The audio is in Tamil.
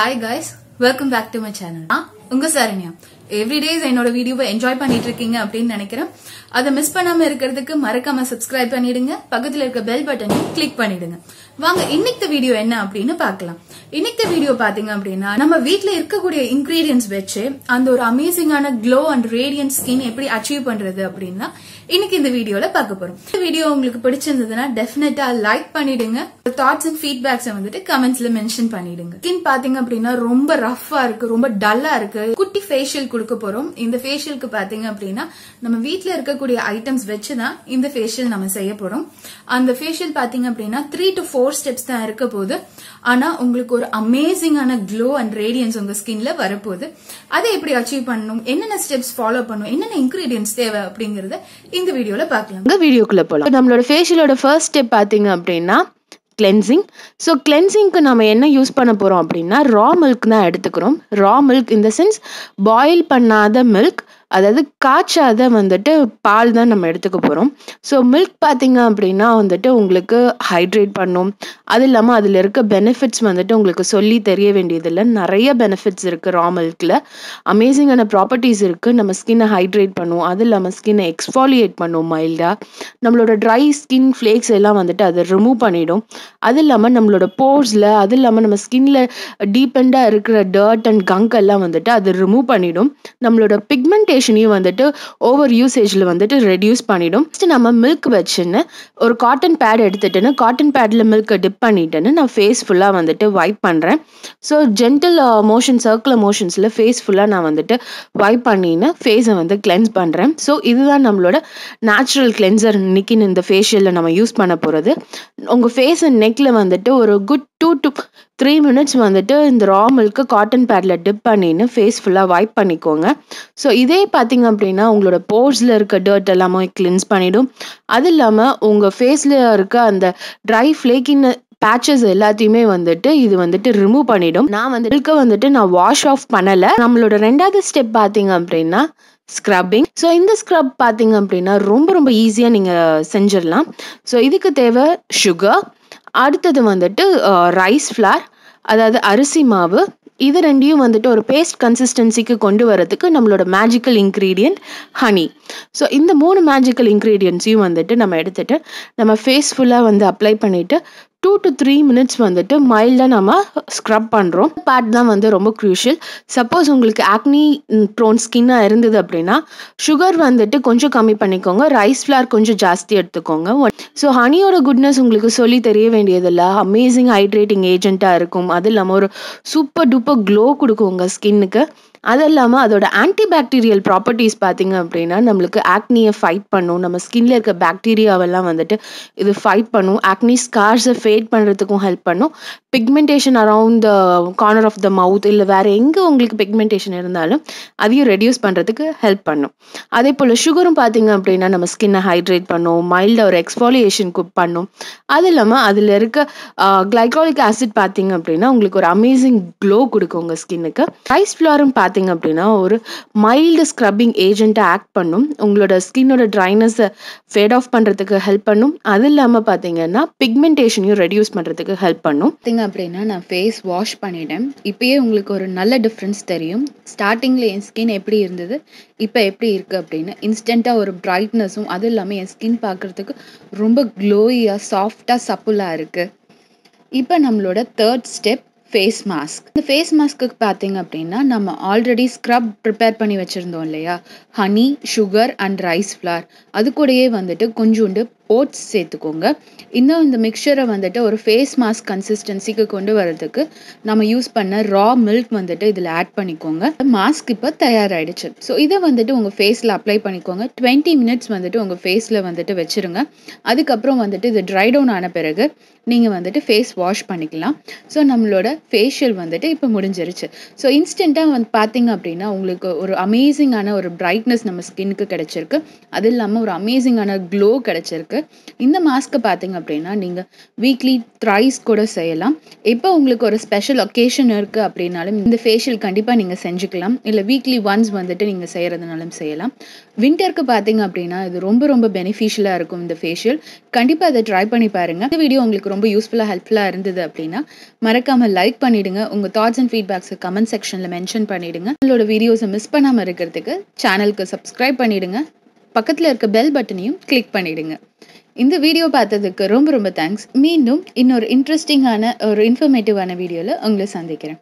Hi guys, welcome back to my channel. உங்க சரண்யா. Every days என்னோட வீடியோவை என்ஜாய் பண்ணிட்டு இருக்கீங்க அப்படின்னு நினைக்கிறேன். அதை மிஸ் பண்ணாம இருக்கிறதுக்கு மறக்காம சப்ஸ்கிரைப் பண்ணிடுங்க. பக்கத்துல இருக்க பெல் பட்டனை கிளிக் பண்ணிடுங்க. வாங்க இன்னைக்கு வீடியோ என்ன அப்படின்னு பார்க்கலாம். இன்னைக்கு வீடியோ பாத்தீங்க அப்படின்னா நம்ம வீட்ல இருக்கக்கூடிய இன்கிரீடியன்ஸ் வச்சு அந்த ஒரு அமேசிங்கான க்ளோ அண்ட் ரேடியன்ட் ஸ்கின் எப்படி அச்சீவ் பண்றது அப்படின்னா இன்னைக்கு இந்த வீடியோல பார்க்க போறோம். இந்த வீடியோ உங்களுக்கு பிடிச்சிருந்ததுன்னா டெஃபினட்டா லைக் பண்ணிடுங்க. தாட்ஸ் அண்ட் ஃபீட்பேக்ஸ் வந்துட்டு கமெண்ட்ஸ்ல மென்ஷன் பண்ணிடுங்க. ஸ்கின் பாத்தீங்க அப்படின்னா ரொம்ப ரஃபா இருக்கு, ரொம்ப டல்லா இருக்கு. குட்டி ஃபேஷியல் கொடுக்க போறோம். இந்த ஃபேஷியலுக்கு பாத்தீங்க அப்படின்னா நம்ம வீட்ல இருக்கக்கூடிய ஐட்டம்ஸ் வச்சுதான் இந்த ஃபேஷியல் நம்ம செய்ய போறோம். அந்த ஃபேஷியல் பாத்தீங்க அப்படின்னா 3 to 4 ஸ்டெப்ஸ் தான் இருக்க போகுது. ஆனா உங்களுக்கு ஒரு அமேசிங்கான க்ளோ அண்ட் ரேடியன்ஸ் உங்க ஸ்கின்ல வரப்போகுது. அதை எப்படி அச்சீவ் பண்ணணும், என்னென்ன ஸ்டெப்ஸ் ஃபாலோ பண்ணணும், என்னென்ன இன்கிரீடியன்ஸ் தேவை அப்படிங்கறத இந்த வீடியோல பார்க்கலாம். இந்த வீடியோக்குள்ள போலாம். நம்மளோட ஃபேஷியலோட ஃபர்ஸ்ட் ஸ்டெப் பாத்தீங்க அப்படின்னா கிளென்சிங். ஸோ கிளென்சிங்க்கு நம்ம என்ன யூஸ் பண்ண போறோம் அப்படின்னா ரா மில்க் தான் எடுத்துக்கிறோம். ரா மில்க் இந்த சென்ஸ் பாயில் பண்ணாத மில்க், அதாவது காய்ச்சாத வந்துட்டு பால் தான் நம்ம எடுத்துக்க போகிறோம். ஸோ மில்க் பார்த்தீங்க அப்படின்னா வந்துட்டு உங்களுக்கு ஹைட்ரேட் பண்ணும். அது இல்லாமல் அதில் இருக்க பெனிஃபிட்ஸ் வந்துட்டு உங்களுக்கு சொல்லி தெரிய வேண்டியதில்லை. நிறைய பெனிஃபிட்ஸ் இருக்குது ரா மில்கில். அமேசிங்கான ப்ராப்பர்ட்டிஸ் இருக்குது. நம்ம ஸ்கின்னை ஹைட்ரேட் பண்ணும், அது இல்லாமல் ஸ்கின்னை எக்ஸ்ஃபாலியேட் பண்ணும் மைல்டாக. நம்மளோட ட்ரை ஸ்கின் ஃப்ளேக்ஸ் எல்லாம் வந்துட்டு அதை ரிமூவ் பண்ணிடும். அது இல்லாமல் நம்மளோட போர்ஸில், அது இல்லாமல் நம்ம ஸ்கின்ல டீப்பெண்டாக இருக்கிற டர்ட் அண்ட் கங்க் எல்லாம் வந்துட்டு அது ரிமூவ் பண்ணிடும். நம்மளோட பிக்மெண்டேஷனையும் வந்துட்டு ஓவர் யூசேஜில் வந்துட்டு ரெடியூஸ் பண்ணிடும். நம்ம மில்க் வச்சுன்னு ஒரு காட்டன் பேட் எடுத்துட்டுன்னு காட்டன் பேடில் மில்கை டிப் பண்ணிட்டுன்னு நான் ஃபேஸ் ஃபுல்லாக வந்துட்டு வைப் பண்ணுறேன். ஸோ ஜென்டில் மோஷன், சர்க்குலர் மோஷன்ஸில் ஃபேஸ் ஃபுல்லாக நான் வந்துட்டு வைப் பண்ணின்னு ஃபேஸை வந்து கிளென்ஸ் பண்ணுறேன். ஸோ இதுதான் நம்மளோட நேச்சுரல் கிளென்சர் இன்னைக்கு இந்த ஃபேஷியலில் நம்ம யூஸ் பண்ண போகிறது. உங்கள் ஃபேஸ் அண்ட் நெக்கில் வந்துட்டு ஒரு குட் 2 to 3 minutes வந்துட்டு இந்த ரா மில்க்கு காட்டன் பேடில் டிப் பண்ணின்னு ஃபேஸ் ஃபுல்லாக வைப் பண்ணிக்கோங்க. ஸோ இதே பார்த்தீங்க அப்படின்னா உங்களோட போர்ஸில் இருக்க டர்ட் எல்லாமே கிளென்ஸ் பண்ணிடும். அது இல்லாமல் உங்கள் ஃபேஸில் இருக்க அந்த ட்ரை ஃப்ளேக்கின் பேச்சஸ் எல்லாத்தையுமே வந்துட்டு இது வந்துட்டு ரிமூவ் பண்ணிடும். நான் வந்துட்டு நான் வாஷ் ஆஃப் பண்ணலை. நம்மளோட ரெண்டாவது ஸ்டெப் பார்த்தீங்க அப்படின்னா ஸ்க்ரப்பிங். ஸோ இந்த ஸ்க்ரப் பார்த்தீங்க அப்படின்னா ரொம்ப ஈஸியாக நீங்கள் செஞ்சிடலாம். ஸோ இதுக்கு தேவை சுகர், அடுத்தது வந்துட்டு ரைஸ் ஃப்ளார், அதாவது அரிசி மாவு. இது ரெண்டையும் வந்துட்டு ஒரு பேஸ்ட் கன்சிஸ்டன்சிக்கு கொண்டு வரதுக்கு நம்மளோட மேஜிக்கல் இன்க்ரீடியன்ட் ஹனி. ஸோ இந்த 3 மேஜிக்கல் இன்க்ரீடியன்ட்ஸையும் வந்துட்டு நம்ம எடுத்துட்டு நம்ம ஃபேஸ் ஃபுல்லாக வந்து அப்ளை பண்ணிட்டு 2 to 3 minutes வந்துட்டு மைல்டாக நம்ம ஸ்க்ரப் பண்ணுறோம். பார்ட் தான் வந்து ரொம்ப க்ரூஷியல். சப்போஸ் உங்களுக்கு ஆக்னி ப்ரோன் ஸ்கின்னாக இருந்தது அப்படின்னா சுகர் வந்துட்டு கொஞ்சம் கம்மி பண்ணிக்கோங்க, ரைஸ் ஃப்ளார் கொஞ்சம் ஜாஸ்தி எடுத்துக்கோங்க. ஸோ ஹனியோட குட்னஸ் உங்களுக்கு சொல்லி தெரிய வேண்டியதில்லை. அமேசிங் ஹைட்ரேட்டிங் ஏஜென்ட்டாக இருக்கும். அது இல்லாமல் ஒரு சூப்பர் டூப்பர் க்ளோ கொடுக்கும் உங்கள் ஸ்கின்னுக்கு. அது இல்லாமல் அதோட ஆன்டிபாக்டீரியல் ப்ராப்பர்ட்டிஸ் பார்த்தீங்க அப்படின்னா நம்மளுக்கு ஆக்னியை ஃபைட் பண்ணும். நம்ம ஸ்கின்ல இருக்க பாக்டீரியாவெல்லாம் வந்துட்டு இது ஃபைட் பண்ணும். ஆக்னி ஸ்கார்ஸை ஃபேட் பண்ணுறதுக்கும் ஹெல்ப் பண்ணும். Pigmentation around the corner of the mouth இல்லை வேறு எங்கே உங்களுக்கு பிக்மெண்டேஷன் இருந்தாலும் அதையும் ரெடியூஸ் பண்ணுறதுக்கு ஹெல்ப் பண்ணும். அதே போல் சுகரும் பார்த்தீங்க அப்படின்னா நம்ம ஸ்கின்னை ஹைட்ரேட் பண்ணும், மைல்டாக ஒரு எக்ஸ்ஃபாலியேஷனுக்கு பண்ணும். அது இல்லாமல் அதில் இருக்க கிளைகாலிக் ஆசிட் பார்த்தீங்க அப்படின்னா உங்களுக்கு ஒரு அமேசிங் க்ளோ கொடுக்கும் உங்கள் ஸ்கின்னுக்கு. ரைஸ் ஃப்ளாரும் பார்த்தீங்க அப்படின்னா ஒரு மைல்டு ஸ்க்ரப்பிங் ஏஜென்ட்டை ஆக்ட் பண்ணும். உங்களோட ஸ்கின்னோட ட்ரைனஸை ஃபேட் ஆஃப் பண்ணுறதுக்கு ஹெல்ப் பண்ணும். அது இல்லாமல் பார்த்தீங்கன்னா பிக்மெண்டேஷனையும் ரெடியூஸ் பண்ணுறதுக்கு ஹெல்ப் பண்ணும். பார்த்தீங்க அப்படின்னா நான் ஃபேஸ் வாஷ் பண்ணிட்டேன். இப்பயே உங்களுக்கு ஒரு நல்ல டிஃப்ரென்ஸ் தெரியும். ஸ்டார்டிங்கில் என் ஸ்கின் எப்படி இருந்தது, இப்போ எப்படி இருக்குது அப்படின்னு. இன்ஸ்டண்ட்டாக ஒரு பிரைட்னஸும், அது இல்லாமல் என் ஸ்கின் பார்க்குறதுக்கு ரொம்ப க்ளோயியாக சாஃப்டாக சப்புலாக இருக்குது. இப்போ நம்மளோட தேர்ட் ஸ்டெப் ஃபேஸ் மாஸ்க். இந்த ஃபேஸ் மாஸ்க்கு பார்த்தீங்க அப்படின்னா நம்ம ஆல்ரெடி ஸ்க்ரப் ப்ரிப்பேர் பண்ணி வச்சுருந்தோம் இல்லையா, honey, sugar and rise flower. அது கூடயே வந்துட்டு கொஞ்சோண்டு ஓட்ஸ் சேர்த்துக்கோங்க. இன்னும் இந்த மிக்சரை வந்துட்டு ஒரு ஃபேஸ் மாஸ்க் கன்சிஸ்டன்சிக்கு கொண்டு வரதுக்கு நம்ம யூஸ் பண்ண ரா மில்க் வந்துட்டு இதில் ஆட் பண்ணிக்கோங்க. மாஸ்க் இப்போ தயாராகிடுச்சு. ஸோ இதை வந்துட்டு உங்கள் ஃபேஸில் அப்ளை பண்ணிக்கோங்க. 20 minutes வந்துட்டு உங்கள் ஃபேஸில் வந்துட்டு வச்சுருங்க. அதுக்கப்புறம் வந்துட்டு இது ட்ரை டவுன் ஆன பிறகு நீங்கள் வந்துட்டு ஃபேஸ் வாஷ் பண்ணிக்கலாம். ஸோ நம்மளோட ஃபேஷியல் வந்துட்டு இப்போ முடிஞ்சிருச்சு. ஸோ இன்ஸ்டண்ட்டாக வந்து பார்த்தீங்க அப்படின்னா உங்களுக்கு ஒரு அமேசிங்கான ஒரு பிரைட்னஸ் நம்ம ஸ்கின்னுக்கு கிடைச்சிருக்கு. அது இல்லாமல் ஒரு அமேசிங்கான க்ளோ கிடைச்சிருக்கு. இந்த மாஸ்க்கை பார்த்தீங்க அப்படின்னா நீங்கள் வீக்லி த்ரைஸ் கூட செய்யலாம். இப்போ உங்களுக்கு ஒரு ஸ்பெஷல் ஒகேஷன் இருக்குது அப்படின்னாலும் இந்த ஃபேஷியல் கண்டிப்பாக நீங்கள் செஞ்சுக்கலாம். இல்லை வீக்லி ஒன்ஸ் வந்துட்டு நீங்கள் செய்கிறதுனாலும் செய்யலாம். வின்டருக்கு பார்த்தீங்க அப்படின்னா இது ரொம்ப ரொம்ப பெனிஃபிஷியலாக இருக்கும் இந்த ஃபேஷியல். கண்டிப்பாக அதை ட்ரை பண்ணி பாருங்கள். இந்த வீடியோ உங்களுக்கு ரொம்ப யூஸ்ஃபுல்லாக ஹெல்ப்ஃபுல்லாக இருந்தது அப்படின்னா மறக்காமல் லைக் பண்ணிவிடுங்க. உங்கள் தாட்ஸ் அண்ட் ஃபீட்பேக்ஸை கமெண்ட் செக்ஷனில் மென்ஷன் பண்ணிவிடுங்க. உங்களோட வீடியோஸை மிஸ் பண்ணாமல் இருக்கிறதுக்கு சேனலுக்கு சப்ஸ்கிரைப் பண்ணிவிடுங்க. பக்கத்தில் இருக்க பெல் பட்டனையும் கிளிக் பண்ணிவிடுங்க. இந்த வீடியோ பார்த்ததுக்கு ரொம்ப ரொம்ப தேங்க்ஸ். மீண்டும் இன்னொரு இன்ட்ரெஸ்டிங்கான ஒரு இன்ஃபர்மேட்டிவான வீடியோவில் உங்களை சந்திக்கிறேன்.